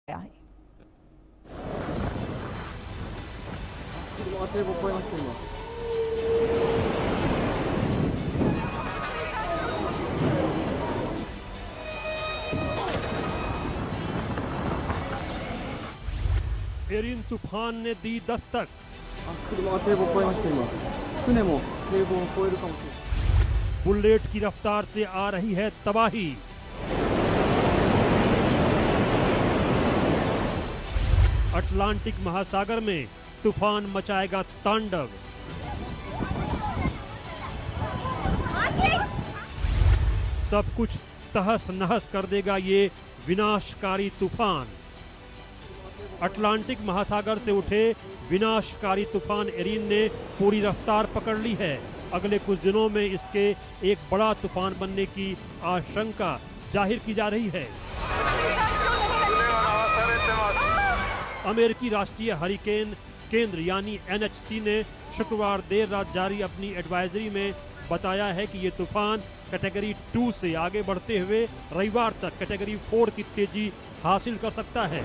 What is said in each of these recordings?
गया है। एरिन तूफान ने दी दस्तक। 車が堤防を越えました今。船も堤防を越えるかもしれない。 बुलेट की रफ्तार से आ रही है तबाही। अटलांटिक महासागर में तूफान मचाएगा तांडव। सब कुछ तहस नहस कर देगा ये विनाशकारी तूफान। अटलांटिक महासागर से उठे विनाशकारी तूफान एरिन ने पूरी रफ्तार पकड़ ली है। अगले कुछ दिनों में इसके एक बड़ा तूफान बनने की आशंका जाहिर की जा रही है। अमेरिकी राष्ट्रीय हरिकेन केंद्र यानी NHC ने शुक्रवार देर रात जारी अपनी एडवाइजरी में बताया है कि ये तूफान कैटेगरी 2 से आगे बढ़ते हुए रविवार तक कैटेगरी 4 की तेजी हासिल कर सकता है।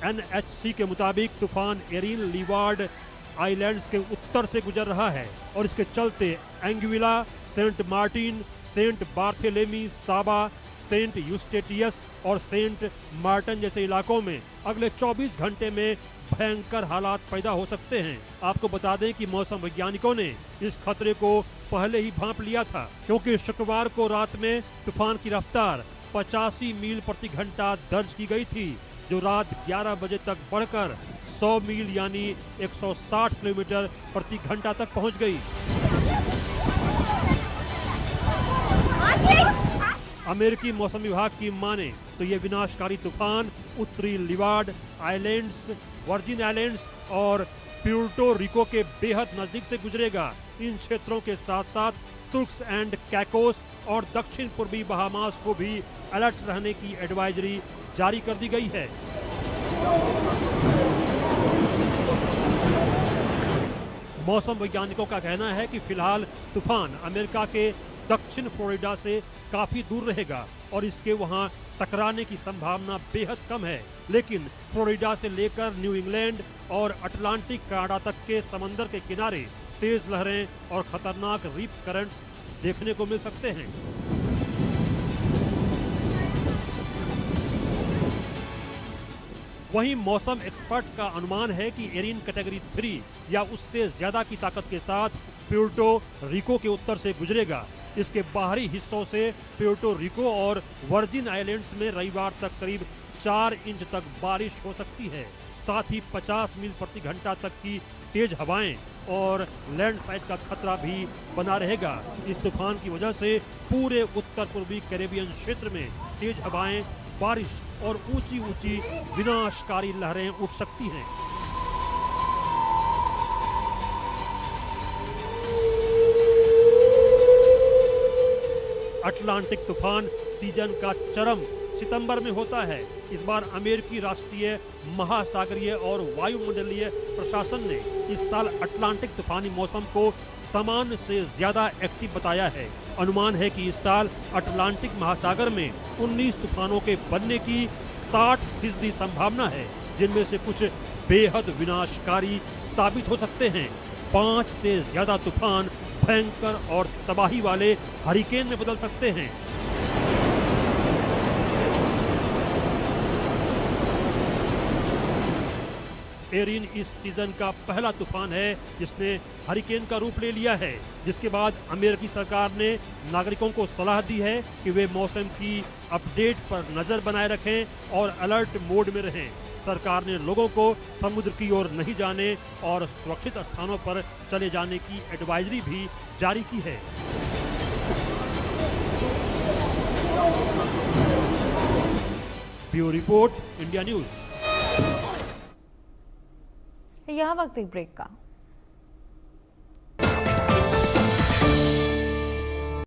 NHC के मुताबिक तूफान एरिन लीवार्ड आइलैंड्स के उत्तर से गुजर रहा है और इसके चलते Anguilla, Saint Martin, Saint Barthelemy, Saba, Saint Eustatius और सेंट मार्टिन जैसे इलाकों में अगले 24 घंटे में भयंकर हालात पैदा हो सकते हैं। आपको बता दें कि मौसम वैज्ञानिकों ने इस खतरे को पहले ही भांप लिया था, क्योंकि शुक्रवार को रात में तूफान की रफ्तार 85 मील प्रति घंटा दर्ज की गई थी, जो रात 11 बजे तक बढ़कर 100 मील यानी 160 किलोमीटर प्रति घंटा तक पहुंच गई। अमेरिकी मौसम विभाग की माने तो ये विनाशकारी तूफान उत्तरी लीवार्ड आइलैंड्स, वर्जिन आइलैंड्स और प्यूर्टो रिको के बेहद नजदीक से गुजरेगा। इन क्षेत्रों के साथ साथ तुर्क्स एंड कैकोस और दक्षिण पूर्वी बहामास को भी अलर्ट रहने की एडवाइजरी जारी कर दी गई है। मौसम वैज्ञानिकों का कहना है कि फिलहाल तूफान अमेरिका के दक्षिण फ्लोरिडा से काफी दूर रहेगा और इसके वहां टकराने की संभावना बेहद कम है, लेकिन फ्लोरिडा से लेकर न्यू इंग्लैंड और अटलांटिक कनाडा तक के समंदर के किनारे तेज लहरें और खतरनाक रीफ करंट्स देखने को मिल सकते हैं। वहीं मौसम एक्सपर्ट का अनुमान है कि एरिन कैटेगरी 3 या उससे ज्यादा की ताकत के साथ प्यूर्टो रिको के उत्तर से गुजरेगा। इसके बाहरी हिस्सों से प्यूर्टो रिको और वर्जिन आइलैंड्स में रविवार तक करीब 4 इंच तक बारिश हो सकती है। साथ ही 50 मील प्रति घंटा तक की तेज हवाएं और लैंडस्लाइड का खतरा भी बना रहेगा। इस तूफान की वजह से पूरे उत्तर पूर्वी कैरेबियन क्षेत्र में तेज हवाएं, बारिश और ऊंची ऊंची विनाशकारी लहरें उठ सकती हैं। अटलांटिक तूफान सीजन का चरम सितंबर में होता है। इस बार अमेरिकी राष्ट्रीय महासागरीय और वायुमंडलीय प्रशासन ने इस साल अटलांटिक तूफानी मौसम को सामान्य से ज्यादा एक्टिव बताया है। अनुमान है कि इस साल अटलांटिक महासागर में 19 तूफानों के बनने की 60% संभावना है, जिनमें से कुछ बेहद विनाशकारी साबित हो सकते हैं। 5 से ज्यादा तूफान भयंकर और तबाही वाले हरिकेन में बदल सकते हैं। एरिन इस सीजन का पहला तूफान है जिसने हरिकेन का रूप ले लिया है, जिसके बाद अमेरिकी सरकार ने नागरिकों को सलाह दी है कि वे मौसम की अपडेट पर नजर बनाए रखें और अलर्ट मोड में रहें। सरकार ने लोगों को समुद्र की ओर नहीं जाने और सुरक्षित स्थानों पर चले जाने की एडवाइजरी भी जारी की है। Bureau report, India news. यह वक्त एक ब्रेक का।